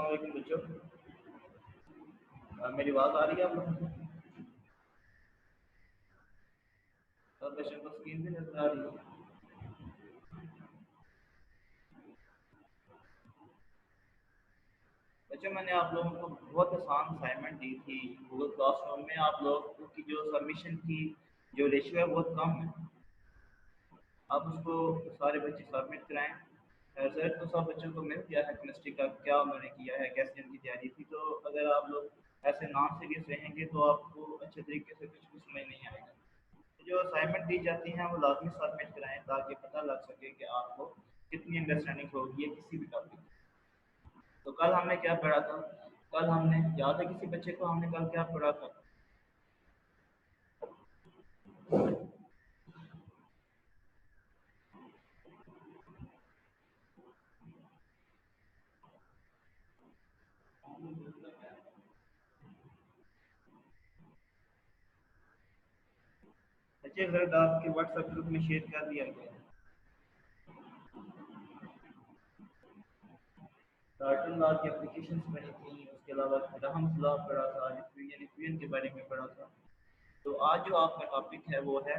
अस्सलाम वालेकुम बच्चों। मेरी आवाज़ आ रही है आप लोगों को? और बच्चों को स्क्रीन भी नजर आ रही है? बच्चों, मैंने आप लोगों को बहुत आसान असाइनमेंट दी थी गूगल क्लासरूम में। आप लोगों की जो सबमिशन की जो रेशियो है बहुत कम है। आप उसको सारे बच्चे सबमिट कराएं। रिजल्ट तो सब बच्चों को मिल गया है केमिस्ट्री का, क्या उन्होंने किया है, कैसे उनकी तैयारी थी। तो अगर आप लोग ऐसे नॉन सीरियस रहेंगे तो आपको अच्छे तरीके से कुछ भी समझ नहीं आएगा। जो असाइनमेंट दी जाती हैं वो लाजमी सबमिट कराएं ताकि पता लग सके कि आपको कितनी अंडरस्टैंडिंग होगी है किसी भी टॉपिक की। तो कल हमने क्या पढ़ा था? कल हमने, याद है किसी बच्चे को हमने कल क्या पढ़ा था? बच्चे रिजल्ट आपके व्हाट्सएप ग्रुप में शेयर कर दिया गया है। डाल्टन लॉ की एप्लीकेशंस पढ़ी थी, उसके अलावा ग्राहम्स लॉ पढ़ा था, डिफ्यूजन के बारे में पढ़ा था। तो आज जो आपका टॉपिक है वो है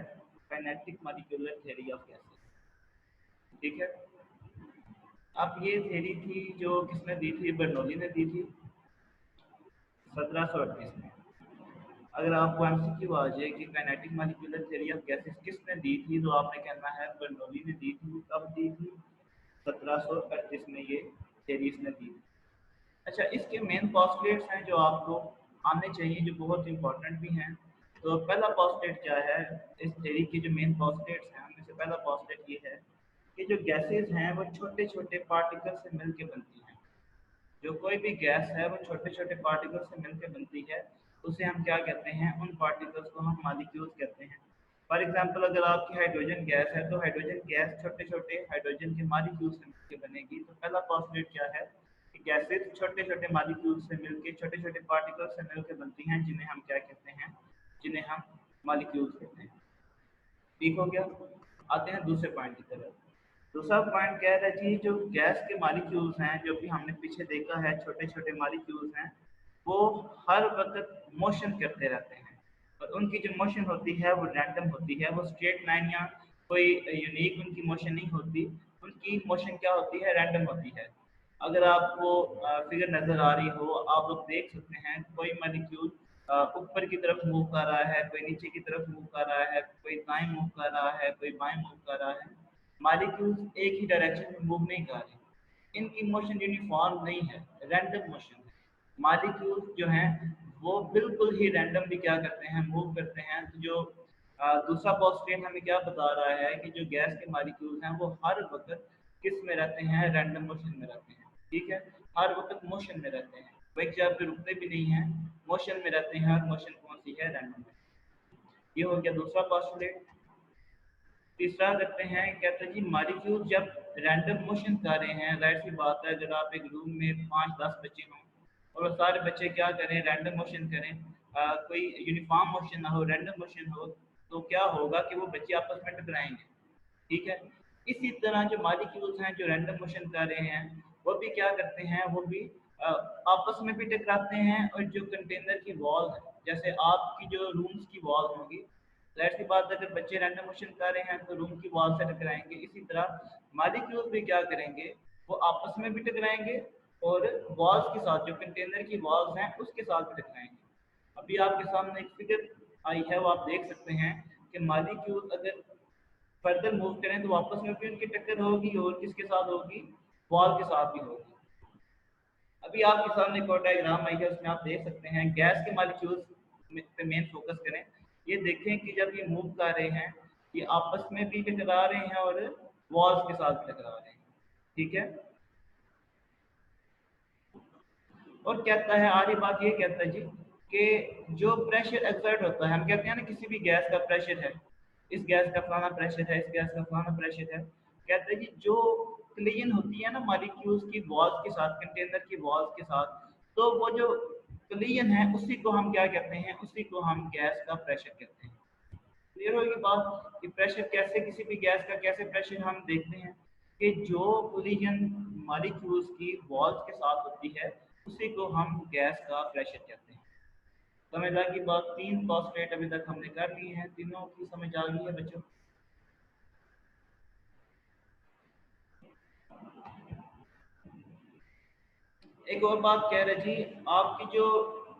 kinetic molecular theory of gases. ठीक है। अब ये थ्योरी थी जो किसने दी थी? बर्नौली ने दी थी 1738 में। अगर आपको एमसीक्यू आ जाए कि kinetic molecular theory of gases किसने दी थी, तो आपने कहना है बर्नौली ने दी थी। कब दी थी? 1738 में ये थ्योरी इसने दी थी। अच्छा, इसके मेन पॉस्टुलेट्स हैं जो आपको आने चाहिए, जो बहुत इंपॉर्टेंट भी हैं। तो पहला पॉस्टुलेट क्या है? इस थ्योरी के जो मेन पॉस्टुलेट्स हैं उनमें से पहला पॉस्टुलेट ये है कि जो गैसेस हैं वो छोटे छोटे पार्टिकल से मिलकर बनती हैं। जो कोई भी गैस है वो छोटे छोटे पार्टिकल से मिलकर बनती है। उसे हम क्या कहते हैं? उन पार्टिकल्स को हम मॉलिक्यूल्स कहते हैं। फॉर एग्जांपल, अगर आपकी हाइड्रोजन गैस है तो हाइड्रोजन गैस छोटे छोटे हाइड्रोजन के मॉलिक्यूल्स से मिलकर बनेगी। तो पहला पॉस्टुलेट क्या है कि गैसेस छोटे छोटे मॉलिक्यूल्स से मिलकर, छोटे छोटे पार्टिकल्स से मिलकर बनती हैं, जिन्हें हम क्या कहते हैं? जिन्हें हम मॉलिक्यूल्स कहते हैं। ठीक हो गया। आते हैं दूसरे पॉइंट की तरफ। दूसरा पॉइंट कह रहा है जी, जो गैस के मॉलिक्यूल्स हैं, जो भी हमने पीछे देखा है छोटे छोटे मॉलिक्यूल्स हैं, वो हर वक्त मोशन करते रहते हैं। और उनकी जो मोशन होती है वो रैंडम होती है, वो स्ट्रेट लाइन या कोई यूनिक उनकी मोशन नहीं होती। उनकी मोशन क्या होती है? रैंडम होती है। अगर आपको फिगर नज़र आ रही हो, आप लोग देख सकते हैं कोई मॉलिक्यूल ऊपर की तरफ मूव कर रहा है, कोई नीचे की तरफ मूव कर रहा है, कोई दाएं मूव कर रहा है, कोई बाएं मूव कर रहा है। मॉलिक्यूल्स एक ही डायरेक्शन में मूव नहीं कर रहे। इनकी मोशन यूनिफॉर्म नहीं है, रैंडम मोशन है। मॉलिक्यूल्स जो हैं वो बिल्कुल ही रैंडम भी क्या करते हैं? मूव करते हैं। तो जो दूसरा पोस्टुलेट हमें क्या बता रहा है कि जो गैस के मॉलिक्यूल्स हैं वो हर वक्त किस में रहते हैं? रैंडम मोशन में रहते हैं। ठीक है। हर वक्त मोशन में रहते हैं, वो एक जगह पे रुकते भी नहीं हैं, मोशन में रहते हैं। और मोशन कौन सी है? Random motion. ये हो गया दूसरा पोस्टुलेट। तीसरा करते हैं, कहते हैं जी मॉलिक्यूल जब रैंडम मोशन कर रहे हैं, जाहिर सी बात है अगर आप एक रूम में 5-10 बच्चे हों और वो सारे बच्चे क्या करें? रैंडम मोशन करें, कोई यूनिफॉर्म मोशन ना हो, रैंडम मोशन हो, तो क्या होगा कि वो बच्चे आपस में टकराएंगे। ठीक है। इसी तरह जो मॉलिक्यूल्स हैं जो रैंडम मोशन कर रहे हैं, वो भी क्या करते हैं? वो भी अ, आपस में भी टकराते हैं। और जो कंटेनर की वॉल है, जैसे आपकी जो रूम्स की वॉल होगी, जाहिर सी बात है अगर बच्चे रैंडम मोशन कर रहे हैं तो रूम की वॉल से टकराएंगे। इसी तरह मॉलिक्यूल्स भी क्या करेंगे? वो आपस में भी टकराएंगे और वॉल्स के साथ, जो कंटेनर की वॉल्स हैं उसके साथ भी टकराएंगे। अभी आपके सामने एक फिगर आई है, वो आप देख सकते हैं कि मॉलिक्यूल अगर फर्दर मूव करें तो वापस में भी उनकी टक्कर होगी, और किसके साथ होगी? वॉल के साथ भी होगी। अभी आपके सामने एक और डायग्राम आई है, उसमें आप देख सकते हैं गैस के मॉलिक्यूल्स पे मेन फोकस करें। ये देखें कि जब ये मूव कर रहे हैं, ये आपस में भी टकरा रहे हैं और वॉल्स के साथ भी टकरा रहे हैं। ठीक है। और कहता है, आगे बात ये कहता है जी कि जो प्रेशर एक्सर्ट होता है, हम कहते हैं ना किसी भी गैस का प्रेशर है, इस गैस का फलाना प्रेशर है, इस गैस का फलाना प्रेशर है। कहते हैं जी जो क्लियन होती है ना मॉलिक्यूल्स की वॉल्स के साथ, कंटेनर की वॉल्स के साथ, तो वो जो क्लियन है उसी को हम क्या कहते हैं? उसी को हम गैस का प्रेशर कहते हैं। क्लियर होगी बात कि प्रेशर कैसे, किसी भी गैस का कैसे प्रेशर हम देखते हैं कि जो कोलिजन मॉलिक्यूल्स की वॉल्स के साथ होती है, उसी को हम गैस का प्रेशर कहते हैं। समझ आ गई बात? 3 फॉस्फेट अभी तक हमने कर लिए हैं, तीनों की समझ आ गई है बच्चों? एक और बात कह रहे जी, आपकी जो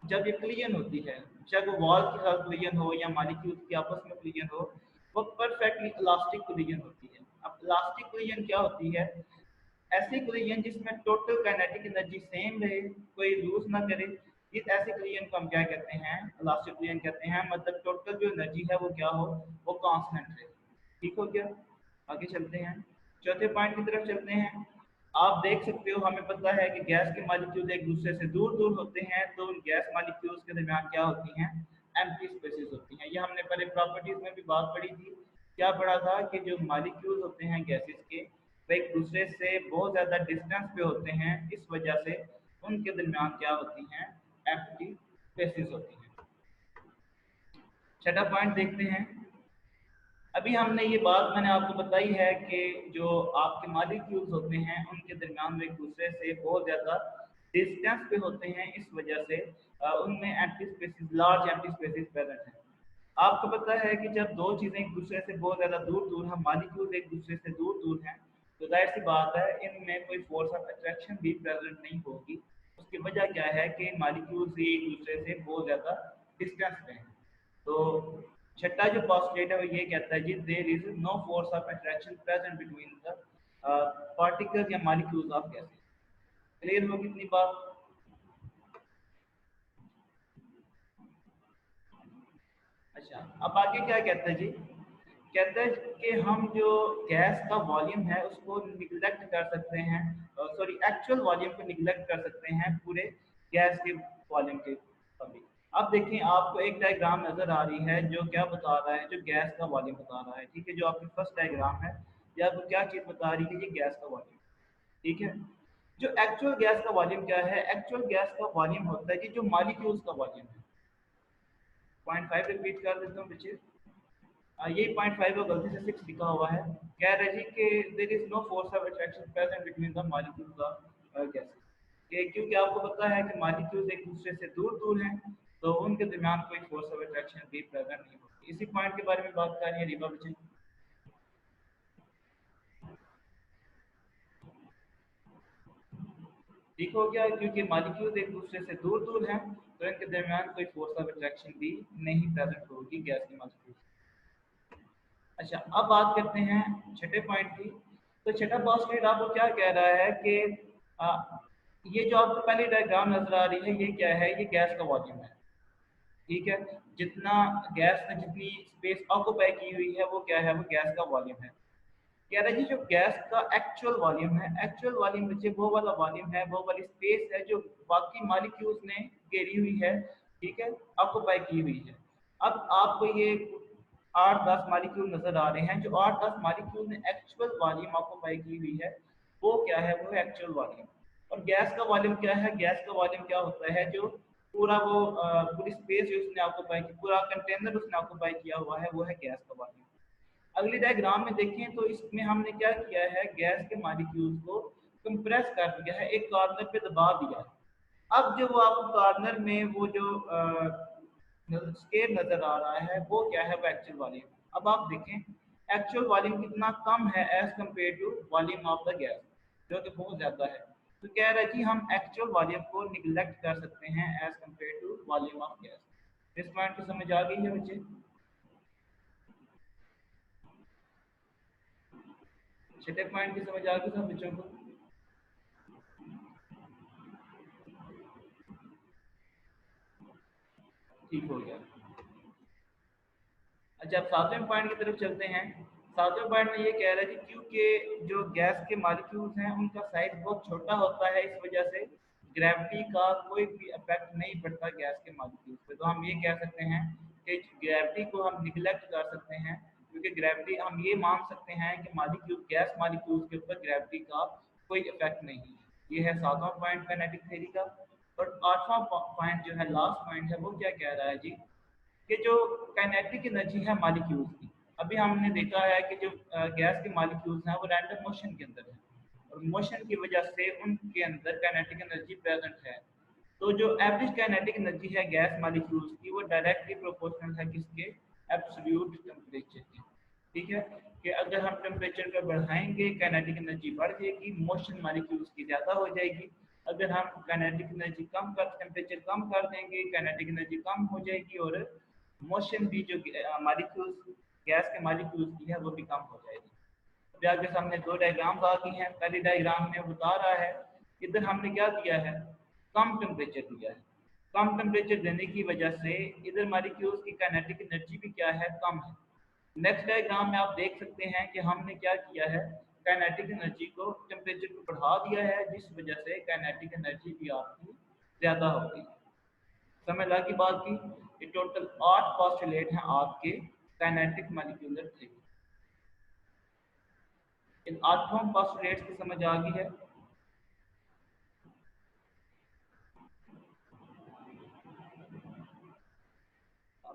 जब ये क्लियन होती है, चाहे वो वॉल के साथ क्लियन हो या मॉलिक्यूल्स की आपस में क्लियन हो, वो परफेक्टली इलास्टिक क्लियन होती है। अब इलास्टिक क्लियन क्या होती है? ऐसी क्लियन जिसमें टोटल काइनेटिक एनर्जी सेम रहे, कोई लूज ना करे, इस ऐसे क्लियन को हम क्या कहते हैं? इलास्टिक क्लियन कहते हैं। मतलब टोटल जो एनर्जी है वो क्या हो? वो कांस्टेंट रहे। ठीक हो गया? आगे चलते हैं, चौथे पॉइंट की तरफ चलते हैं। आप देख सकते हो, हमें पता है कि गैस के मॉलिक्यूल एक दूसरे से दूर दूर होते हैं, तो गैस मॉलिक्यूल्स के दरमियान क्या होती हैं? एम्प्टी स्पेसेस होती हैं। ये हमने पहले प्रॉपर्टीज में भी बात पढ़ी थी। क्या पढ़ा था कि जो मॉलिक्यूल्स होते हैं गैसेस के, वो एक दूसरे से बहुत ज़्यादा डिस्टेंस पे होते हैं, इस वजह से उनके दरमियान क्या होती हैं? एम्प्टी स्पेसेस होती हैं। छठा पॉइंट देखते हैं। अभी हमने ये बात मैंने आपको बताई है कि जो आपके मॉलिक्यूल्स होते हैं उनके दरमियान में एक दूसरे से बहुत ज़्यादा डिस्टेंस पे होते हैं, इस वजह से उनमें empty spaces, large empty spaces present हैं। आपको पता है कि जब दो चीज़ें एक दूसरे से बहुत ज़्यादा दूर दूर हैं, मॉलिक्यूल्स एक दूसरे से दूर दूर हैं, तो जाहिर सी बात है इनमें कोई फोर्स ऑफ अट्रैक्शन भी प्रेजेंट नहीं होगी। उसकी वजह क्या है कि मॉलिक्यूल्स एक दूसरे से बहुत ज़्यादा डिस्टेंस पे हैं। तो छठा जो पॉस्टुलेट है वो ये कहता है जी, there is no force of attraction present between the particles या मॉलिक्यूल्स ऑफ गैसेस। क्लियर हो कितनी बात? अच्छा, अब आगे क्या कहता है जी? कहता है कि हम जो गैस का वॉल्यूम है उसको निगलेक्ट कर सकते हैं, सॉरी एक्चुअल वॉल्यूम को निगलेक्ट कर सकते हैं पूरे गैस के वॉल्यूम के अभी। अब देखें, आपको एक डायग्राम नजर आ रही है जो क्या बता रहा है? जो गैस का वॉल्यूम बता रहा है। ठीक है, जो आपकी फर्स्ट डायग्राम है, ये आपको क्या चीज़ बता रही है? ये गैस का वॉल्यूम। ठीक है, जो एक्चुअल गैस का वॉल्यूम क्या है? एक्चुअल गैस का वॉल्यूम होता है कि जो मॉलिक्यूल्स का वॉल्यूम है। 0.5 रिपीट कर देता हूँ बच्चे। यही 0.5 को गलती से 6 लिखा हुआ है। कह रहे जी कि there is no force of attraction present between the molecules of gases. कि क्योंकि आपको पता है कि मॉलिक्यूल्स एक दूसरे से दूर दूर हैं, तो उनके दरमियान कोई फोर्स ऑफ अट्रैक्शन भी प्रेजेंट नहीं होती। इसी पॉइंट के बारे में बात कर रही है रीवा बच्चे। ठीक हो गया? क्योंकि मॉलिक्यूल्स एक दूसरे से दूर दूर हैं, तो इनके दरमियान कोई फोर्स ऑफ अट्रैक्शन भी नहीं प्रेजेंट होगी गैस के मॉलिक्यूल्स। अच्छा, अब बात करते हैं छठे पॉइंट की। तो छठा पॉस्टुलेट आपको क्या कह रहा है कि आ, ये जो आपको पहली डायग्राम नजर आ रही है, ये क्या है? ये गैस का वॉल्यूम है। ठीक है, जितना गैस ने जितनी स्पेस ऑक्यूपाई की हुई है वो क्या है? वो गैस का वॉल्यूम है। कह रहा है जी, जो गैस का एक्चुअल वॉल्यूम है, एक्चुअल वॉल्यूम बच्चे वो वाला वॉल्यूम है, वो वाली स्पेस है जो बाकी मॉलिक्यूल्स ने घेरी हुई है। ठीक है, ऑक्यूपाई की हुई है। अब आपको ये 8-10 मॉलिक्यूल नजर आ रहे हैं, जो 8-10 मॉलिक्यूल ने एक्चुअल वॉल्यूम ऑक्यूपाई की हुई है, वो क्या है? वो है एक्चुअल वॉल्यूम। और गैस का वॉल्यूम क्या है? गैस का वॉल्यूम क्या होता है? जो पूरा वो पूरी स्पेस जो उसने ऑक्यूपाई की, पूरा कंटेनर उसने ऑक्यूपाई किया हुआ है, वो है गैस का वॉल्यूम। अगली डायग्राम में देखें तो इसमें हमने क्या किया है? गैस के मॉलिक्यूल्स को कंप्रेस कर दिया है, एक कॉर्नर पे दबा दिया है। अब जो वो आपको कॉर्नर में वो जो स्केल नजर आ रहा है, वो क्या है? वो एक्चुअल वॉल्यूम। अब आप देखें एक्चुअल वॉल्यूम कितना कम है as compare to volume of the gas, जो कि बहुत ज़्यादा है। तो कह रहा है कि हम एक्चुअल वॉल्यूम को निगलेक्ट कर सकते हैं as compare to volume of gas. इस पॉइंट की समझ आ गई है बच्चे? छठे पॉइंट की समझ आ गई सब बच्चों को? ठीक हो गया। अच्छा, अब सातवें पॉइंट की तरफ चलते हैं। सातवें पॉइंट में ये कह रहा है कि क्योंकि जो गैस के मॉलिक्यूल्स हैं उनका साइज बहुत छोटा होता है, इस वजह से ग्रेविटी का कोई भी इफेक्ट नहीं पड़ता गैस के मॉलिक्यूल्स पे। तो हम ये कह सकते हैं कि ग्रेविटी को हम निगलेक्ट कर सकते हैं, क्योंकि ग्रेविटी हम ये मान सकते हैं कि मॉलिक्यूल, गैस मॉलिक्यूल्स के ऊपर ग्रेविटी का कोई इफेक्ट नहीं है। ये है सातवां पॉइंट काइनेटिक थ्योरी का। और आठवां पॉइंट जो है, लास्ट पॉइंट है, वो क्या कह रहा है जी? कि जो काइनेटिक एनर्जी है मॉलिक्यूल्स की, अभी हमने देखा है कि जो गैस के मॉलिक्यूल्स हैं वो रैंडम मोशन के अंदर है, और मोशन की वजह से उनके अंदर काइनेटिक एनर्जी प्रेजेंट है। तो जो एवरेज काइनेटिक एनर्जी है गैस मॉलिक्यूल्स की वो डायरेक्टली प्रोपोर्शनल है किसके, एब्सोल्यूट टेम्परेचर के। ठीक है, कि अगर हम टेम्परेचर को बढ़ाएंगे काइनेटिक एनर्जी बढ़ जाएगी, मोशन मॉलिक्यूल्स की ज़्यादा हो जाएगी। अगर हम काइनेटिक एनर्जी कम कर, टेम्परेचर कम कर देंगे, काइनेटिक एनर्जी कम हो जाएगी और मोशन भी जो मॉलिक्यूल्स गैस के मॉलिक्यूल्स की है वो भी कम हो जाएगी। अभी आपके सामने दो डायग्राम्स आ गई हैं। पहली डायग्राम में बता रहा है इधर हमने क्या दिया है, कम टेम्परेचर दिया है। कम टेम्परेचर देने की वजह से इधर मॉलिक्यूल्स की काइनेटिक एनर्जी भी क्या है, कम है। नेक्स्ट डायग्राम में आप देख सकते हैं कि हमने क्या किया है, काइनेटिक एनर्जी को, टेम्परेचर को बढ़ा दिया है, जिस वजह से काइनेटिक एनर्जी भी आपकी ज़्यादा हो गई। समझ लगी बात की। ये टोटल 8 पोस्टुलेट हैं आपके काइनेटिक मॉलिक्यूलर थ्योरी। इन 8 पोस्टुलेट्स की समझ आ गई है।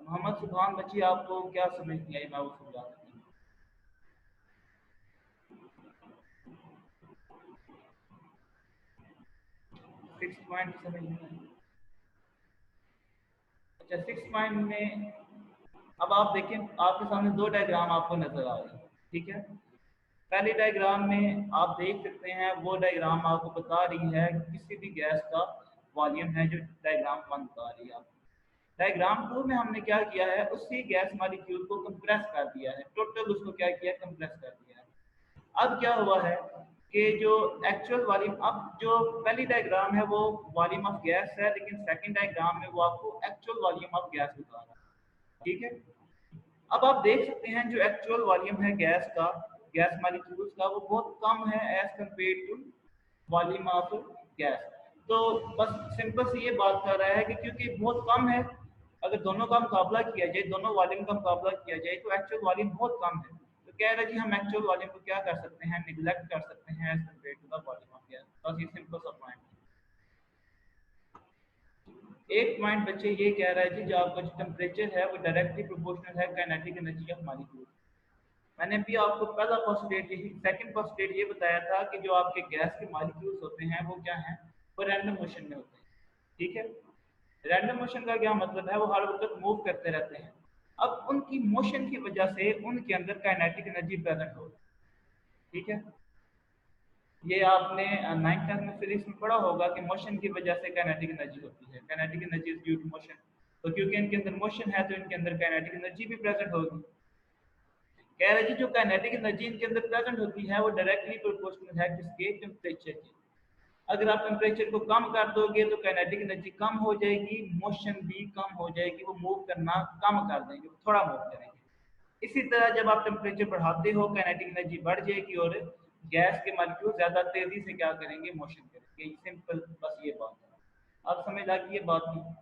मोहम्मद सुभान बच्ची आपको क्या समझ नहीं आई, मैं वो समझा सकती हूँ। 6 पॉइंट समझ नहीं आई। अच्छा, 6 पॉइंट में अब आप देखें, आपके सामने दो डायग्राम आपको नजर आ रही है। ठीक है, पहली डायग्राम में आप देख सकते हैं, वो डायग्राम आपको बता रही है किसी भी गैस का वॉल्यूम है, जो डायग्राम 1 बता रही है आपको। डायग्राम 2 में हमने क्या किया है, उसी गैस मॉलिक्यूल को कंप्रेस कर दिया है, टोटल उसको क्या किया, कंप्रेस कर दिया है। अब क्या हुआ है कि जो एक्चुअल वॉल्यूम, अब जो पहली डायग्राम है वो वॉल्यूम ऑफ गैस है, लेकिन सेकंड डायग्राम में वो आपको एक्चुअल वॉल्यूम ऑफ गैस बता रहा है। ठीक है, अब आप देख सकते हैं जो एक्चुअल वॉल्यूम है गैस का, गैस मॉलिक्यूल्स का, वो बहुत कम है as compare to volume of gas. तो बस सिंपल सी ये बात कर रहा है कि क्योंकि बहुत कम है, अगर दोनों का मुकाबला किया जाए, दोनों वॉल्यूम का मुकाबला किया जाए, तो एक्चुअल वॉल्यूम बहुत कम है। तो कह रहा है कि हम एक्चुअल वॉल्यूम को क्या कर सकते हैं, निगलेक्ट कर सकते हैं as compare to the volume of gas. बस ये सिंपल सा पॉइंट है। एक पॉइंट बच्चे ये कह रहा है कि जो आपका जो टेम्परेचर है वो डायरेक्टली प्रोपोर्शनल है काइनेटिक एनर्जी ऑफ मॉलिक्यूल। मैंने भी आपको पहला पोस्टुलेट यही, सेकंड पोस्टुलेट ये बताया था कि जो आपके गैस के मॉलिक्यूल्स होते हैं वो क्या हैं, वो रैंडम मोशन में होते हैं। ठीक है, रैंडम मोशन का क्या मतलब है, वो हर वक्त मूव करते रहते हैं। अब उनकी मोशन की वजह से उनके अंदर काइनेटिक एनर्जी प्रेजेंट होगी। ठीक है, ये आपने 9th में फिजिक्स में पढ़ा होगा कि मोशन की वजह से काइनेटिक एनर्जी होती है, kinetic energy is due to motion. तो क्योंकि इनके अंदर मोशन है तो इनके अंदर काइनेटिक एनर्जी भी प्रेजेंट होगी। कह रहे जी जो काइनेटिक एनर्जी इनके अंदर प्रेजेंट होती है वो डायरेक्टली प्रोपोर्शनल है किसके, टेम्परेचर के। अगर आप टेम्परेचर को कम कर दोगे तो काइनेटिक एनर्जी कम हो जाएगी, मोशन भी कम हो जाएगी, वो मूव करना कम कर देंगे, थोड़ा मूव करेंगे। इसी तरह जब आप टेम्परेचर बढ़ाते हो काइनेटिक एनर्जी बढ़ जाएगी और गैस के मॉलिक्यूल ज़्यादा तेजी से क्या करेंगे, मोशन करेंगे। सिंपल, बस ये बात है। आप समझ आ गई ये बात नहीं।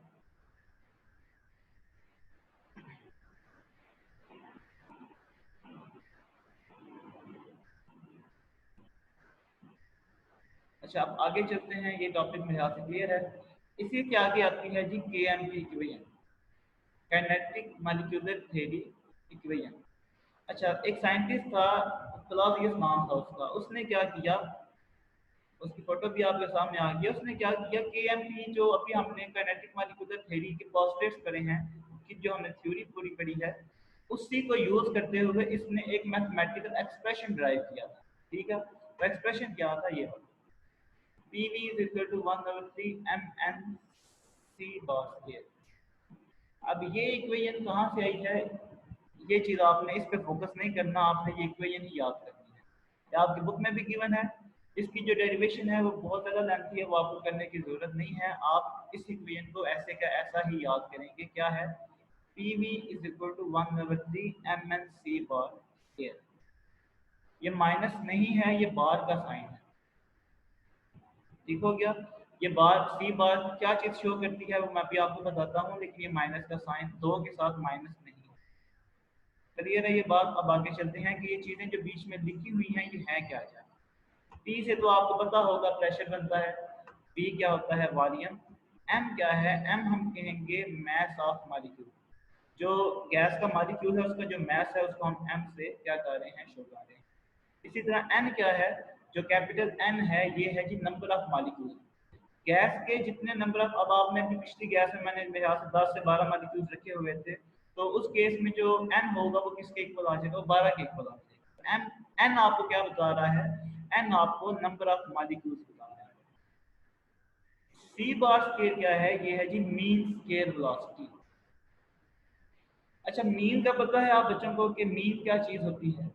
अच्छा, अब आगे चलते हैं, ये टॉपिक मेरे हाथ से क्लियर है। इसी के आगे आती है जी KMT equation, kinetic molecular theory equation. अच्छा, एक साइंटिस्ट था, क्लॉजियस नाम था उसका, उसने क्या किया, उसकी फोटो भी आपके सामने आ गई। उसने क्या किया, KMT जो अभी हमने काइनेटिक मॉलिक्यूलर थ्योरी के पोस्टुलेट्स करे हैं, कि जो हमने थ्योरी पूरी पढ़ी है, उसी को यूज करते हुए इसने एक मैथमेटिकल एक्सप्रेशन ड्राइव किया था। ठीक है, तो एक्सप्रेशन क्या था ये, PV is equal to 1/3 MnC bar square। अब ये इक्वेशन कहाँ से आई है, ये चीज़ आपने इस पे फोकस नहीं करना, आपने ये इक्वेशन ही याद करनी है। ये आपकी बुक में भी गिवन है। इसकी जो डेरिवेशन है वो बहुत ज़्यादा लेंथी है, वो आपको करने की ज़रूरत नहीं है। आप इस इक्वेशन को ऐसे का ऐसा ही याद करेंगे। क्या है, PV is equal to 1/3 MnC bar square। ये माइनस नहीं है, ये बार का साइन है। ठीक हो गया। ये बार, सी बार क्या चीज़ शो करती है वो मैं भी आपको बताता हूँ, लेकिन ये माइनस का साइन दो के साथ माइनस नहीं है। क्लियर है ये बात। अब आगे चलते हैं कि ये चीज़ें जो बीच में लिखी हुई हैं ये है क्या क्या। P से तो आपको पता होगा प्रेशर बनता है, P क्या होता है, वॉल्यूम। M क्या है, M हम कहेंगे मैस ऑफ मॉलिक्यूल। जो गैस का मॉलिक्यूल है उसका जो मैस है उसको हम M से क्या कर रहे हैं, शो कर रहे हैं। इसी तरह N क्या है, जो कैपिटल N है ये है जी नंबर ऑफ मॉलिक्यूल। गैस के जितने नंबर ऑफ, अब आपने अपनी पिछली गैस में मैंने मेरे ख्याल से 10 से 12 मॉलिक्यूल्स रखे हुए थे, तो उस केस में जो एन होगा वो किसके इक्वल आ जाएगा, वो 12 के इक्वल आ जाएगा। एन एन आपको क्या बता रहा है, एन आपको नंबर ऑफ मॉलिक्यूल्स बता रहा है। सी बार स्केयर क्या है, ये है जी मीन स्केयर वेलोसिटी। अच्छा, मीन का पता है आप बच्चों को कि मीन क्या चीज होती है?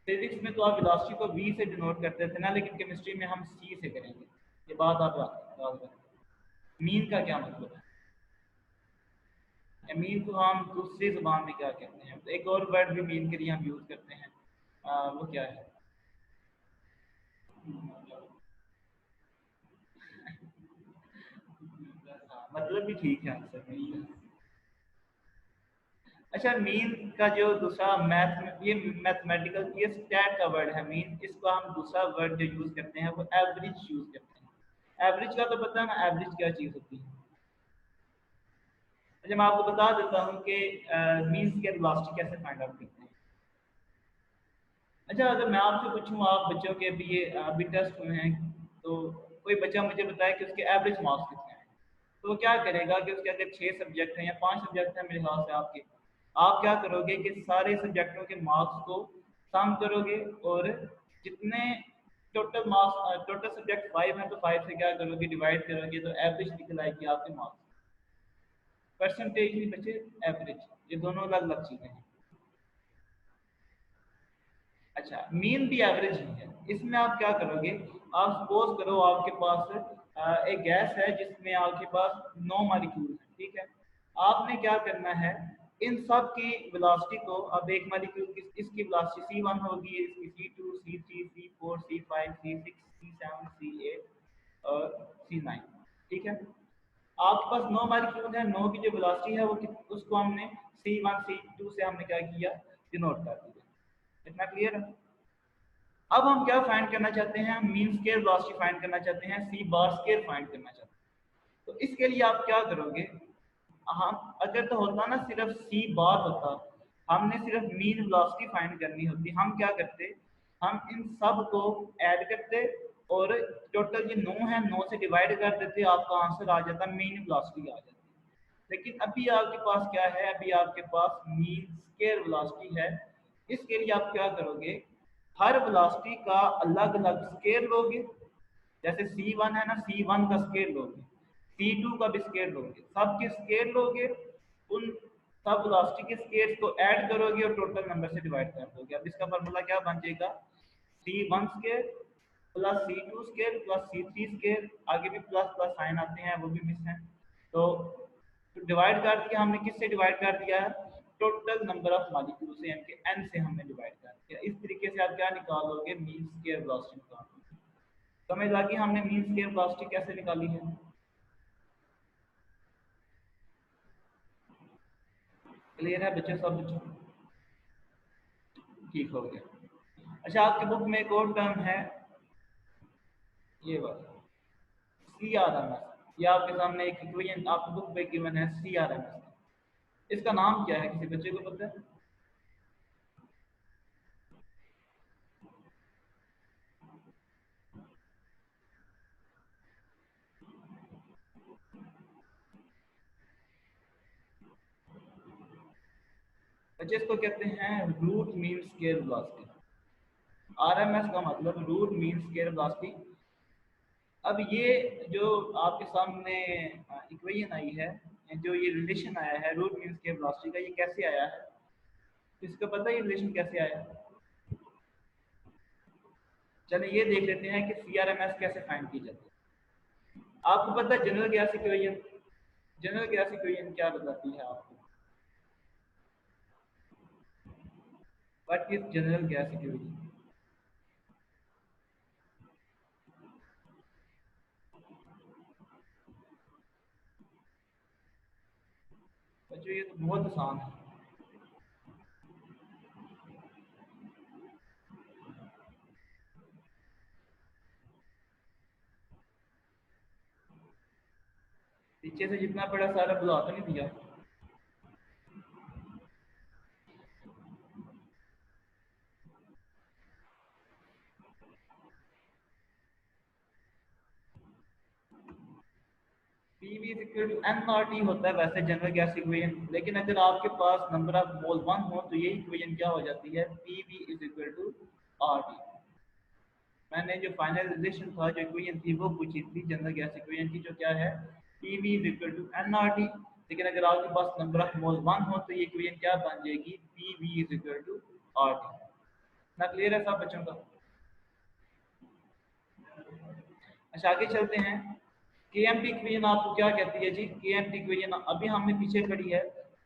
फिजिक्स में तो आप वेलोसिटी को v से डिनोट करते थे ना, लेकिन केमिस्ट्री में हम c से करेंगे। ये बात आप याद रखें। मीन का क्या मतलब है, मीन को हम दूसरी जुबान में क्या कहते हैं, तो एक और वर्ड भी मीन के लिए हम यूज करते हैं, वो क्या है? मतलब भी ठीक है आंसर में। अच्छा, मीन का जो दूसरा मैथ में, ये मैथमेटिकल, ये स्टैट का वर्ड है मीन, इसको हम दूसरा वर्ड जो यूज करते हैं वो एवरेज यूज करते हैं। एवरेज का तो पता है ना, एवरेज क्या चीज होती है? अच्छा, मैं आपको बता देता हूँ कि मीन स्केयर वेलोसिटी कैसे फाइंड आउट करते हैं। अच्छा, अगर मैं आपसे पूछूँ, आप बच्चों के भी ये अभी टेस्ट हुए हैं, तो कोई बच्चा मुझे बताए कि उसके एवरेज मार्क्स कितने हैं, तो वो क्या करेगा कि उसके अगर 6 सब्जेक्ट हैं या 5 सब्जेक्ट हैं मेरे ख्याल से आपके, आप क्या करोगे कि सारे सब्जेक्टों के मार्क्स को सम करोगे, और जितने टोटल मार्क्स, टोटल सब्जेक्ट 5 हैं तो 5 से क्या करोगे, डिवाइड करोगे, तो एवरेज निकल आएगी आपके मार्क्स। परसेंटेज नहीं बचे, एवरेज, ये दोनों अलग अलग चीज़ें हैं। अच्छा, मीन भी एवरेज ही है। इसमें आप क्या करोगे, आप सपोज करो आपके पास एक गैस है जिसमें आपके पास 9 मॉलिक्यूल है, ठीक है। आपने क्या करना है, इन सब की वेलोसिटी को, अब एक मॉलिक्यूल की इसकी वेलोसिटी c1 होगी, इसकी c2, c3, c4, c5, c6, c7, c8 और c9, ठीक है। आपके पास 9 मॉलिक्यूल है, 9 की जो वेलोसिटी है वो उसको हमने c1 c2 से हमने क्या किया, डिनोट कर दिया। इतना क्लियर है? अब हम क्या फाइंड करना चाहते हैं, मीन स्केयर वेलोसिटी फाइंड करना चाहते हैं, सी बार स्केयर फाइंड करना चाहते हैं। तो इसके लिए आप क्या करोगे, हम अगर तो होता ना सिर्फ सी बार होता, हमने सिर्फ मीन वेलोसिटी फाइंड करनी होती, हम क्या करते, हम इन सब को ऐड करते और टोटल ये 9 है, 9 से डिवाइड कर देते, आपका आंसर आ जाता, मीन वेलोसिटी आ जाती। लेकिन अभी आपके पास क्या है, अभी आपके पास मीन स्केयर वेलोसिटी है। इसके लिए आप क्या करोगे, हर वेलोसिटी का अलग अलग स्केयर लोगे, जैसे c1 है ना, c1 का स्केयर लोगे, c2 का भी स्केयर लोगे, सब के स्केयर लोगे, उन सब वेलोसिटी के स्केयर्स को ऐड करोगे और टोटल नंबर से डिवाइड कर दोगे। अब इसका फार्मूला क्या बन जाएगा, c1 square plus c2 square plus c3 square, आगे भी प्लस प्लस साइन आते हैं वो भी मिस हैं, तो डिवाइड कर दिया हमने, किससे डिवाइड कर दिया है, टोटल नंबर ऑफ मॉलिक्यूल से, यानी कि n से हमने डिवाइड कर दिया। इस तरीके से आप क्या निकालोगे, मीन स्क्वायर वेलोसिटी निकालोगे। समझ लगी हमने मीन स्क्वायर वेलोसिटी कैसे निकाली है? क्लियर है बच्चों, सब बच्चों? ठीक हो गया। अच्छा, आपकी बुक में एक और टर्म है, ये वाला सी आर एम एस, ये आपके सामने एक इक्वेशन आपकी बुक पे गिवन है, सी आर एम एस। इसका नाम क्या है, किसी बच्चे को पता है? बच्चे इसको कहते हैं root mean square velocity. RMS का मतलब रूट मीन स्क्वायर वेलोसिटी। अब ये जो आपके सामने इक्वेशन आई है, जो ये रिलेशन आया है रूट मीन स्क्वायर वेलोसिटी का, ये कैसे आया है, इसको पता है ये रिलेशन कैसे आया है? चलिए ये देख लेते हैं कि सीआरएमएस कैसे फाइंड की जाती है। आपको पता है general gas equation, general gas equation क्या बताती है आपको, what is general gas equation? बच्चों ये तो बहुत आसान है। पीछे से जितना बड़ा सारा बुला तो नहीं दिया। PV is equal to NRT होता है वैसे जनरल गैस इक्वेशन, लेकिन अगर आपके पास नंबर ऑफ मोल 1 हो तो ये इक्वेशन क्या हो जाती है, PV is equal to RT। मैंने जो फाइनलाइजेशन था जो इक्वेशन थी वो पूछी थी जनरल गैस इक्वेशन की, जो क्या है, PV is equal to NRT। लेकिन अगर आपके पास नंबर ऑफ मोल 1 हो तो ये इक्वेशन क्या बन जाएगी, PV is equal to RT। ना क्लियर है सब बच्चों का? अच्छा आगे चलते हैं। KMT इक्वेशन आपको क्या कहती है जी? KMT इक्वेशन अभी हमने पीछे पढ़ी है,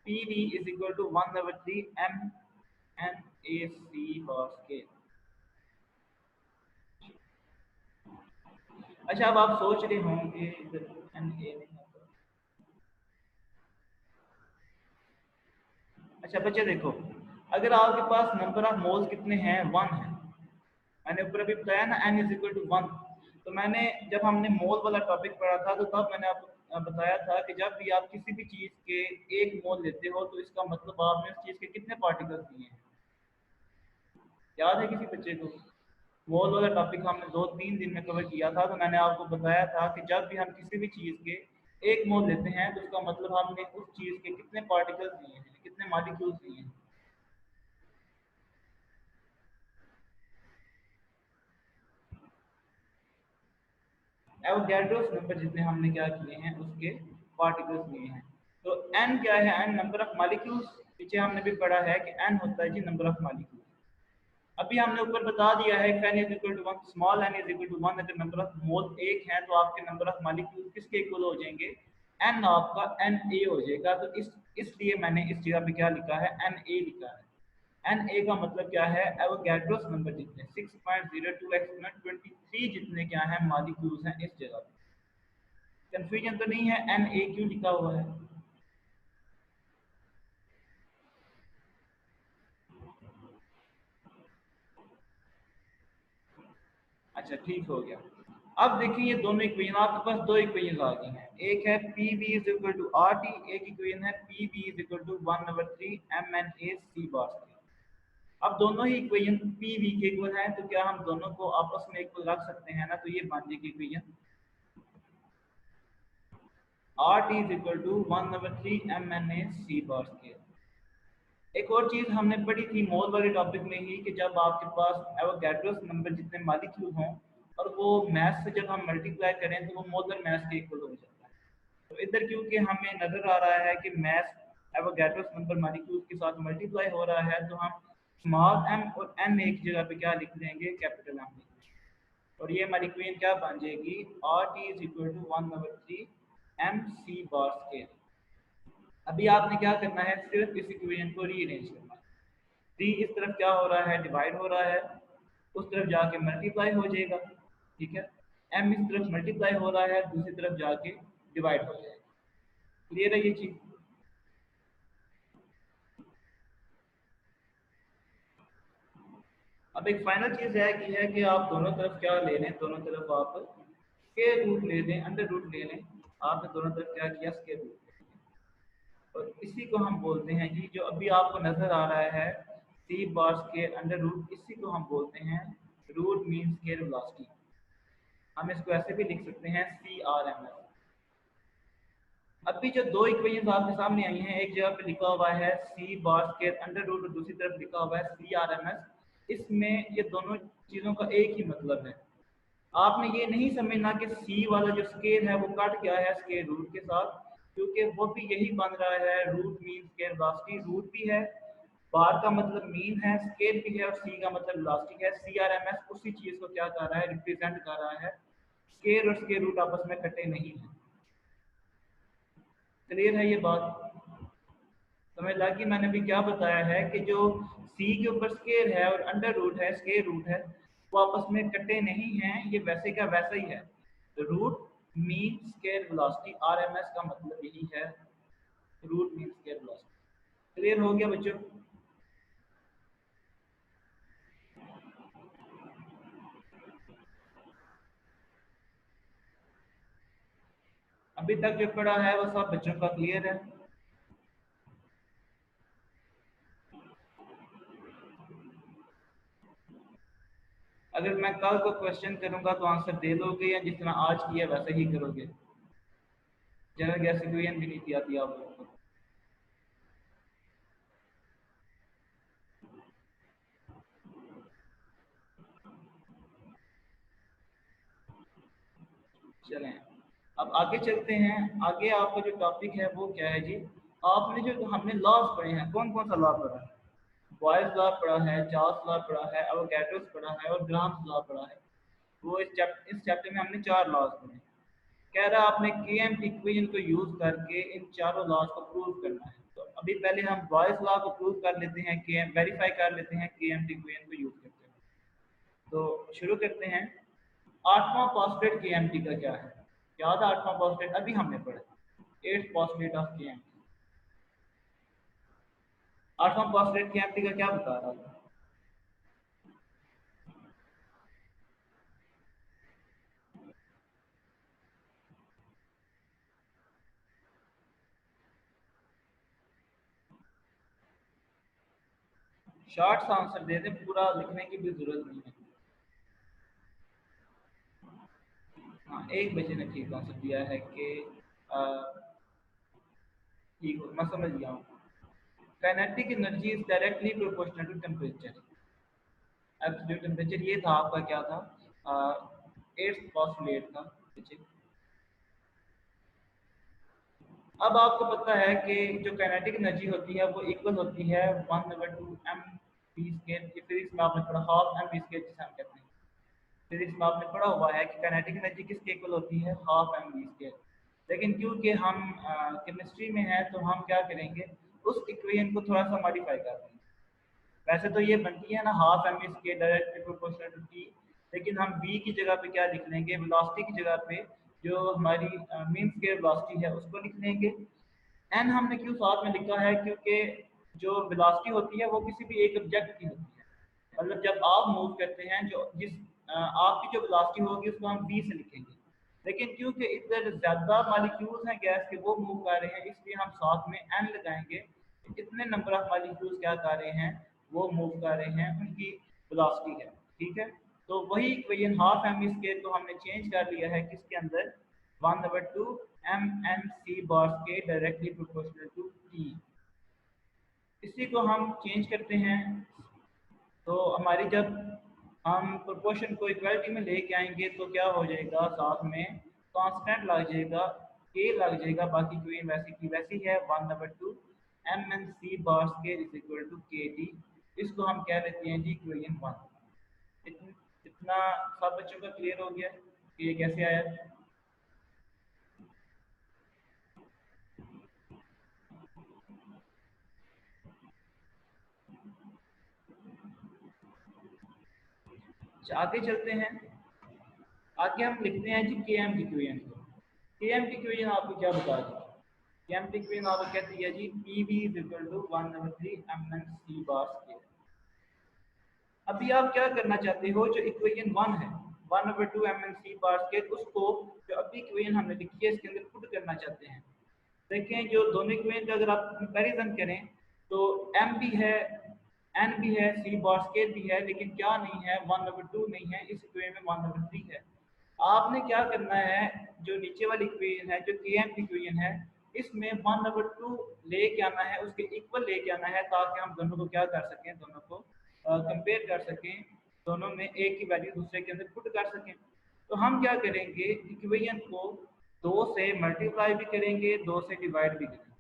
PV is equal to 1/3 MNAC bar square. अच्छा अब आप सोच रहे होंगे इधर NA नहीं आता। अच्छा बच्चे देखो, अगर आपके पास नंबर ऑफ मोल्स कितने हैं, 1 है, मैंने ऊपर अभी बताया ना n इज इक्वल टू 1। तो मैंने जब हमने मोल वाला टॉपिक पढ़ा था तो तब मैंने आपको बताया था कि जब भी आप किसी भी चीज़ के एक मोल लेते हो तो इसका मतलब आपने उस चीज़ के कितने पार्टिकल्स लिए हैं। याद है किसी बच्चे को? मोल वाला टॉपिक हमने 2-3 दिन में कवर किया था। तो मैंने आपको बताया था कि जब भी हम किसी भी चीज़ के एक मोल लेते हैं तो उसका मतलब हमने उस चीज़ के कितने पार्टिकल्स लिए हैं, कितने मॉलिक्यूल्स लिए हैं। एवोगैड्रोस नंबर जितने हमने क्या किए हैं उसके पार्टिकल्स लिए हैं। तो n क्या है, n नंबर ऑफ मॉलिक्यूल्स। पीछे हमने भी पढ़ा है कि n होता है जी नंबर ऑफ मॉलिक्यूल्स। अभी हमने ऊपर बता दिया है कि n is equal to 1, small n is equal to 1। अगर नंबर ऑफ मोल एक है तो आपके नंबर ऑफ मॉलिक्यूल्स किसके इक्वल हो जाएंगे, n आपका Na हो जाएगा। तो इसलिए मैंने इस जगह पे क्या लिखा है, Na लिखा है। Na का मतलब क्या है, एवोगैड्रोस नंबर जितने 6.02 एक्सपोनेंट 23 जितने क्या है मॉलिक्यूल्स हैं इस जगह पे। कंफ्यूजन तो नहीं है, Na क्यों लिखा हुआ है? अच्छा ठीक हो गया। अब देखिए ये दोनों इक्वेशन आपके पास दो इक्वेशन आ गई हैं। एक है PV is equal to RT, एक इक्वेशन है PV is equal to 1/3 MNAC bar square. अब दोनों ही इक्वेशन PV के इक्वल हैं तो क्या हम दोनों को आपस में इक्वल रख सकते हैं ना? तो ये बन जाएगी equation RT is equal to 1/3 MNAC bar square. एक और चीज हमने पढ़ी थी मोल वाले टॉपिक में ही कि जब आपके पास एवोगैड्रोस नंबर जितने मॉलिक्यूल हों और वो मैथ से जब हम मल्टीप्लाई करें तो वो मोलर मैथ के इक्वल हो जाता है। तो इधर क्योंकि हमें नजर आ रहा है कि मैथ एवोगैड्रोस नंबर मॉलिक्यूल के साथ मल्टीप्लाई हो रहा है तो हम स्मॉल m और n एक जगह पे क्या लिख देंगे, कैपिटल M लिख देंगे। और ये हमारी इक्वेशन क्या बन जाएगी, RT is equal to 1/3 MC bar square. अभी आपने क्या करना है, सिर्फ इस इक्वेशन को रीअरेंज करना है। 3 इस तरफ क्या हो रहा है, डिवाइड हो रहा है, उस तरफ जाके मल्टीप्लाई हो जाएगा। ठीक है, m इस तरफ मल्टीप्लाई हो रहा है, दूसरी तरफ जाके डिवाइड हो जाएगा। क्लियर है ये चीज? अब एक फाइनल चीज है कि आप दोनों तरफ क्या ले लें, दोनों तरफ आप स्क्वायर रूट ले लें, अंडर रूट ले लें। आपने दोनों तरफ क्या किया, स्क्वायर रूट। और इसी को हम बोलते हैं जी, जो अभी आपको नजर आ रहा है सी बार स्क्वायर अंडर रूट, इसी को हम बोलते हैं रूट मीन स्क्वायर वेलोसिटी। हम इसको ऐसे भी लिख सकते हैं CRMS। अभी जो दो इक्वेशंस आपके सामने आई हैं, एक जगह पे लिखा हुआ है सी बार स्क्वायर अंडर रूट और दूसरी तरफ लिखा हुआ है CRMS। इसमें ये दोनों चीज़ों का एक ही मतलब है। आपने ये नहीं समझना कि सी वाला जो स्केल है वो कट गया है स्केल रूट के साथ, क्योंकि वो भी यही बन रहा है, root mean square velocity. Root भी है, बार का मतलब मीन है, स्केल भी है और सी का मतलब वेलोसिटी है। CRMS उसी चीज़ को क्या कर रहा है, रिप्रेजेंट कर रहा है। स्केल और स्केल रूट आपस में कटे नहीं है। क्लियर है ये बात? समझ लगी? मैंने भी क्या बताया है कि जो सी के ऊपर स्केल है और अंडर रूट है, स्केल रूट है, वो आपस में कटे नहीं हैं, ये वैसे का वैसा ही है। Root mean square velocity, RMS का मतलब यही है, root mean square velocity. Clear हो गया बच्चों? अभी तक जो पढ़ा है वो सब बच्चों का क्लियर है? अगर मैं कल को क्वेश्चन करूंगा तो आंसर दे दोगे या जिस तरह आज किया वैसे ही करोगे? जनरल गैस इक्वेशन भी नहीं थी आती आप लोगों को। चलें, अब आगे चलते हैं। आगे आपका जो टॉपिक है वो क्या है जी? आपने जो हमने लॉज पढ़े हैं, कौन कौन सा लॉ पढ़ा है? बॉयज लॉ पढ़ा है, चार्ल्स लॉ पढ़ा है, एवोगैड्रोस पढ़ा है और ग्राम्स लॉ पढ़ा है। वो इस चैप्टर में हमने 4 लॉज पढ़े। कह रहा है आपने केएमटी इक्वेशन को यूज करके इन चारों लॉज को प्रूव करना है। तो अभी पहले हम बॉयज लॉ को प्रूव कर लेते हैं, के वेरीफाई कर लेते हैं केएमटी इक्वेशन को यूज करते हैं। तो शुरू करते हैं। आठवां पॉस्टुलेट केएमटी का क्या है? क्या था आठवां पॉस्टुलेट? अभी हमने पढ़ा एट्थ पॉस्टुलेट ऑफ केएमटी। आठवां पॉस्टुलेट केएमटी का क्या बता रहा था? शॉर्ट सा आंसर दे दें, पूरा लिखने की भी जरूरत नहीं है। हाँ, एक बच्चे ने ठीक आंसर दिया है कि ठीक हो, मैं समझ गया हूँ। Kinetic energy is directly proportional to temperature. Absolute temperature ये था आपका, क्या था? एट्थ पॉस्टुलेट था। अब आपको पता है कि जो काइनेटिक एनर्जी होती है वो इक्वल होती है 1/2 m v स्क्वायर। ये फिजिक्स में आपने पढ़ा, हाफ एम वी स्क्वायर जिसे हम कहते हैं। फिजिक्स में आपने पढ़ा हुआ है कि काइनेटिक एनर्जी किसके इक्वल होती है? Half m v square. लेकिन क्योंकि हम केमिस्ट्री में हैं तो हम क्या करेंगे, उस इक्वेशन को थोड़ा सा मॉडिफाई कर देंगे। वैसे तो ये बनती है ना half m square directly proportional to T, लेकिन हम v की जगह पे क्या लिख लेंगे? वेलोसिटी की जगह पे जो हमारी मीन स्क्वायर वेलोसिटी है उसको लिख लेंगे। एन हमने क्यों साथ में लिखा है? क्योंकि जो वेलोसिटी होती है वो किसी भी एक ऑब्जेक्ट की होती है। मतलब जब आप मूव करते हैं, जो जिस आपकी जो वेलोसिटी होगी उसको हम v से लिखेंगे। लेकिन क्योंकि इधर ज़्यादा मॉलिक्यूल्स हैं गैस के, वो मूव कर रहे हैं, इसलिए हम साथ में n लगाएंगे। इतने नंबर ऑफ मॉलिक्यूल्स क्या कर रहे हैं? वो मूव कर रहे हैं, उनकी वेलोसिटी है। ठीक है, तो वही इक्वेशन हाफ एम स्क्वायर को हमने चेंज कर लिया है किसके अंदर? 1/2 m के डायरेक्टली प्रोपोर्शनल टू टी। इसी को हम चेंज करते हैं तो हमारी जब हम प्रोपोर्शन को इक्वालिटी में लेके आएंगे तो क्या हो जाएगा? साथ में कांस्टेंट लग जाएगा, के लग जाएगा, बाकी इक्वेशन वैसी की वैसी है। 1/2 m इज इक्वल टू के टी। इसको हम कह लेते हैं जी इक्वेशन 1। इतना सब बच्चों का क्लियर हो गया कि ये कैसे आया? आगे चलते हैं। आगे हम लिखते हैं जी के एम की इक्वेशन को। के एम की इक्वेशन आपको क्या बता दी? के एम की इक्वेशन आपको कहती है जी P V is equal to 1/3 m/c²। अभी आप क्या करना चाहते हो? जो इक्वेशन 1 है 1/2 m/c², उसको जो अभी इक्वेशन हमने लिखी है इसके अंदर पुट करना चाहते हैं। देखें, जो दोनों इक्वेशन का अगर आप कंपैरिजन करें तो m भी है, n भी है, c² भी है, लेकिन क्या नहीं है? 1/2 नहीं है। इस इक्वेशन में 1/3 है। आपने क्या करना है? जो नीचे वाली इक्वेशन है, जो के एम की इक्वेशन है, इसमें 1/2 लेके आना है, उसके इक्वल लेके आना है, ताकि हम दोनों को क्या कर सकें? दोनों को कंपेयर कर सकें, दोनों में एक की वैल्यू दूसरे के अंदर पुट कर सकें। तो हम क्या करेंगे? इक्वेशन को 2 से मल्टीप्लाई भी करेंगे, 2 से डिवाइड भी करेंगे।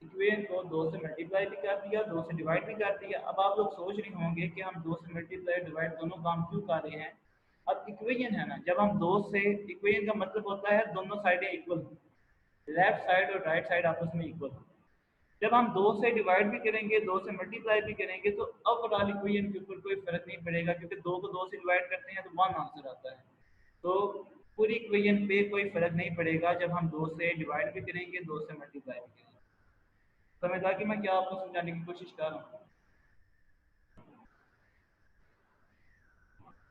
इक्वेशन को 2 से मल्टीप्लाई भी कर दिया, 2 से डिवाइड भी कर दिया। अब आप लोग सोच रहे होंगे कि हम 2 से मल्टीप्लाई डिवाइड दोनों काम क्यों कर रहे हैं? अब इक्वेशन है ना, जब हम 2 से, इक्वेशन का मतलब होता है दोनों साइडें इक्वल, लेफ्ट साइड और राइट साइड आपस में इक्वल। जब हम 2 से डिवाइड भी करेंगे, 2 से मल्टीप्लाई भी करेंगे, तो ओवरऑल इक्वेशन के ऊपर कोई फर्क नहीं पड़ेगा, क्योंकि 2 को 2 से डिवाइड करते हैं तो 1 आंसर आता है। तो पूरी इक्वेशन पे कोई फर्क नहीं पड़ेगा जब हम 2 से डिवाइड भी करेंगे, 2 से मल्टीप्लाई भी करेंगे। समझा कि मैं क्या आपको समझाने की कोशिश कर रहा हूँ?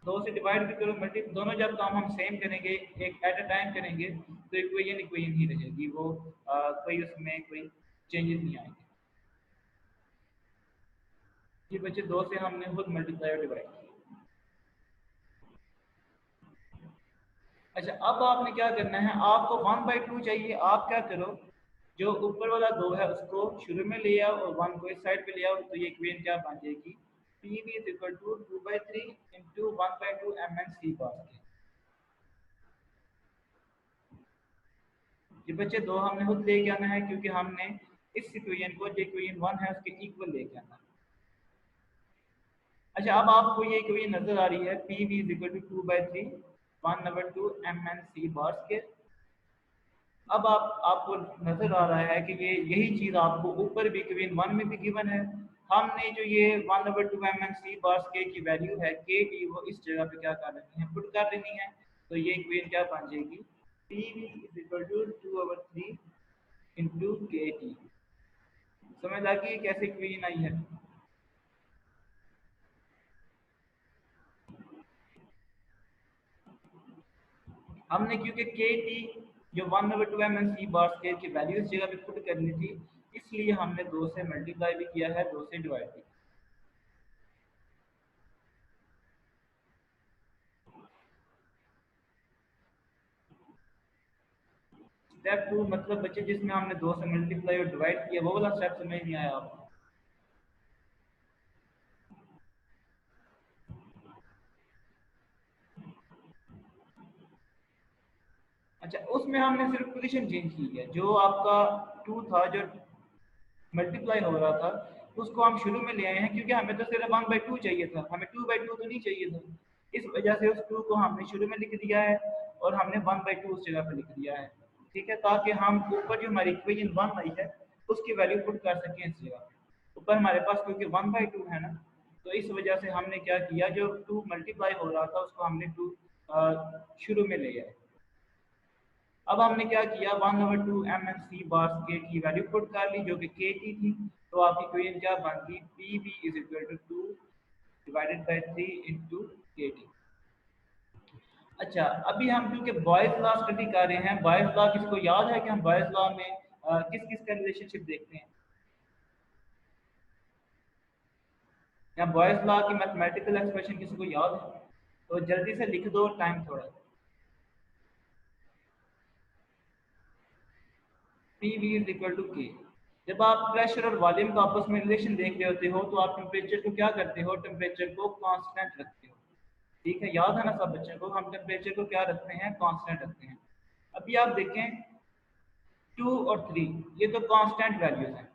2 से डिवाइड भी करो, मल्टी, दोनों जब काम हम सेम करेंगे, एक एट अ टाइम करेंगे, तो इक्वेशन इक्वेशन ही रहेगी वो, कोई उसमें कोई चेंजेस नहीं आएंगे। ये बच्चे 2 से हमने खुद मल्टीप्लाई और डिवाइड किया। अच्छा, अब आपने क्या करना है, आपको 1/2 चाहिए। आप क्या करो, जो ऊपर वाला 2 है उसको शुरू में ले आओ और 1 को इस साइड पे ले आओ, तो ये इक्वेशन क्या बन जाएगी, P V is equal to 2/3 into 1/2 M N C bracket. ये बच्चे दो हमने खुद लेके आना है, क्योंकि हमने इस इक्वेशन को जो इक्वेशन 1 है उसके इक्वल लेके आना है। अच्छा, अब आपको ये इक्वेशन नजर आ रही है, P V is equal to 2/3 1/2 M N C bracket. अब आपको नजर आ रहा है कि ये यही चीज आपको ऊपर भी इक्वेशन 1 में भी गिवन है। हमने जो ये 1/2 एम एन सी बार्स के की वैल्यू है के टी, वो इस जगह पे क्या कर लेनी है, पुट कर लेनी है। तो ये इक्वेशन क्या बन जाएगी, P V is equal to 2/3 into K T. समझ आ गई कैसे इक्वेशन आई है। हमने क्योंकि के टी जो 1/2 एम एन सी बार स्केयर की वैल्यू इस जगह पे पुट करनी थी, इसलिए हमने 2 से मल्टीप्लाई भी किया है, 2 से डिवाइड भी। स्टेप 2 मतलब बच्चे जिसमें हमने 2 से मल्टीप्लाई और डिवाइड किया, वो वाला स्टेप समझ नहीं आया आपको। अच्छा, उसमें हमने सिर्फ पोजीशन चेंज की है। जो आपका 2 था जो मल्टीप्लाई हो रहा था, उसको हम शुरू में ले आए हैं, क्योंकि हमें तो सिर्फ 1/2 चाहिए था, हमें 2/2 तो नहीं चाहिए था। इस वजह से उस 2 को हमने शुरू में लिख दिया है और हमने 1/2 उस जगह पे लिख दिया है। ठीक है, ताकि हम ऊपर जो हमारी इक्वेशन 1 आई है उसकी वैल्यू पुट कर सकें इस जगह पे। ऊपर हमारे पास क्योंकि 1/2 है ना, तो इस वजह से हमने क्या किया, जो 2 मल्टीप्लाई हो रहा था उसको हमने 2 शुरू में ले आए। अब हमने क्या किया, 1/2 एम एन सी बार के की वैल्यू पुट कर ली, जो कि के टी थी। तो आपकी इक्वेशन क्या बन गई, P V is equal to 2 divided by 3 into K T. अच्छा, अभी हम क्योंकि बॉयज लॉ स्टडी कर रहे हैं, बॉयज लॉ किसको याद है कि हम बॉयज लॉ में किस किस का रिलेशनशिप देखते हैं, या बॉयज लॉ की मैथमेटिकल एक्सप्रेशन किसी को याद है, तो जल्दी से लिख दो, टाइम थोड़ा। P V is equal to K. जब आप प्रेशर और वॉल्यूम का आपस में रिलेशन देख रहे होते हो, तो आप टेम्परेचर को क्या करते हो, टेम्परेचर को कांस्टेंट रखते हो। ठीक है, याद है ना सब बच्चों को, हम टेम्परेचर को क्या रखते हैं, कांस्टेंट रखते हैं। अभी आप देखें 2 और 3, ये तो कांस्टेंट वैल्यूज हैं।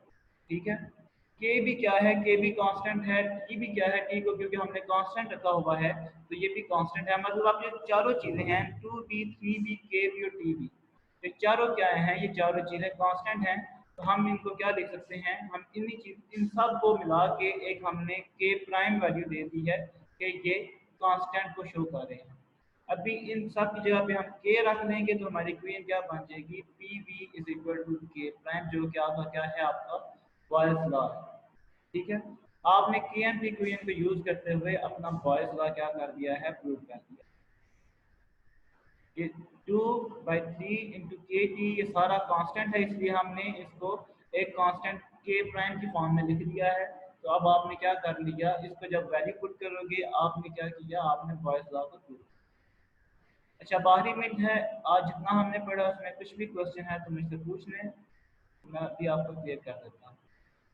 ठीक है, के भी क्या है, के भी कांस्टेंट है, टी भी क्या है, टी को क्योंकि हमने कांस्टेंट रखा हुआ है तो ये भी कांस्टेंट है। मतलब आप ये चारों चीजें हैं, 2 भी, 3 भी, के भी और टी भी, ये चारों क्या हैं, ये चारों चीजें कांस्टेंट हैं। तो हम इनको क्या लिख सकते हैं, हम इन्हीं चीज इन सब को मिला के एक हमने के प्राइम वैल्यू दे दी है कि ये कांस्टेंट को शो कर रहे हैं। अभी इन सब की जगह पे हम के रख लेंगे, तो हमारी इक्वेशन क्या बन जाएगी, P V is equal to K prime, जो कि आपका क्या है, आपका बॉयज लॉ है। ठीक है, आपने के एन पी इक्वेशन को यूज करते हुए अपना बॉयज लॉ क्या कर दिया है, प्रूव कर दिया। ये 2/3 इंटू के टी, ये सारा कांस्टेंट है, इसलिए हमने इसको एक कांस्टेंट के प्राइम की फॉर्म में लिख दिया है। तो अब आपने क्या कर लिया, इसको जब वैल्यू पुट करोगे, आपने क्या किया, आपने बॉयज लॉ को प्रूव। अच्छा, 12 मिनट है, आज जितना हमने पढ़ा उसमें कुछ भी क्वेश्चन है तो मुझसे पूछ लें, मैं अभी आपको क्लियर कर देता हूँ।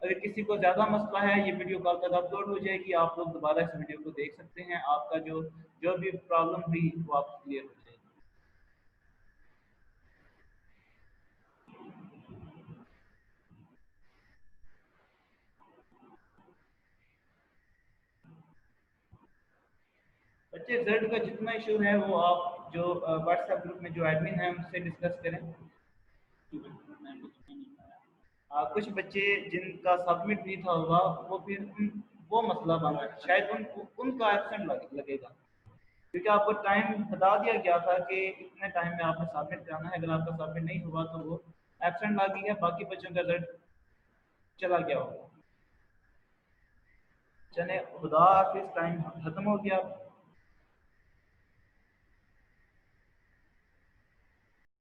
अगर किसी को ज़्यादा मसला है, ये वीडियो कल तक अपलोड हो जाएगी, आप लोग दोबारा इस वीडियो को देख सकते हैं, आपका जो जो भी प्रॉब्लम थी वो आपको क्लियर हो जाएगी। बच्चे, रिजल्ट का जितना इशू है वो आप जो व्हाट्सएप ग्रुप में जो एडमिन है उनसे डिस्कस करें। कुछ बच्चे जिनका सबमिट नहीं था हुआ, वो फिर वो मसला बना, शायद उनका एब्सेंट लगेगा, क्योंकि आपको टाइम बता दिया गया था कि इतने टाइम में आपने सबमिट कराना है। अगर आपका सबमिट नहीं हुआ तो वो एब्सेंट लग गया, बाकी बच्चों का रिजल्ट चला गया होगा। चले, खुदा हाफिज, टाइम खत्म हो गया।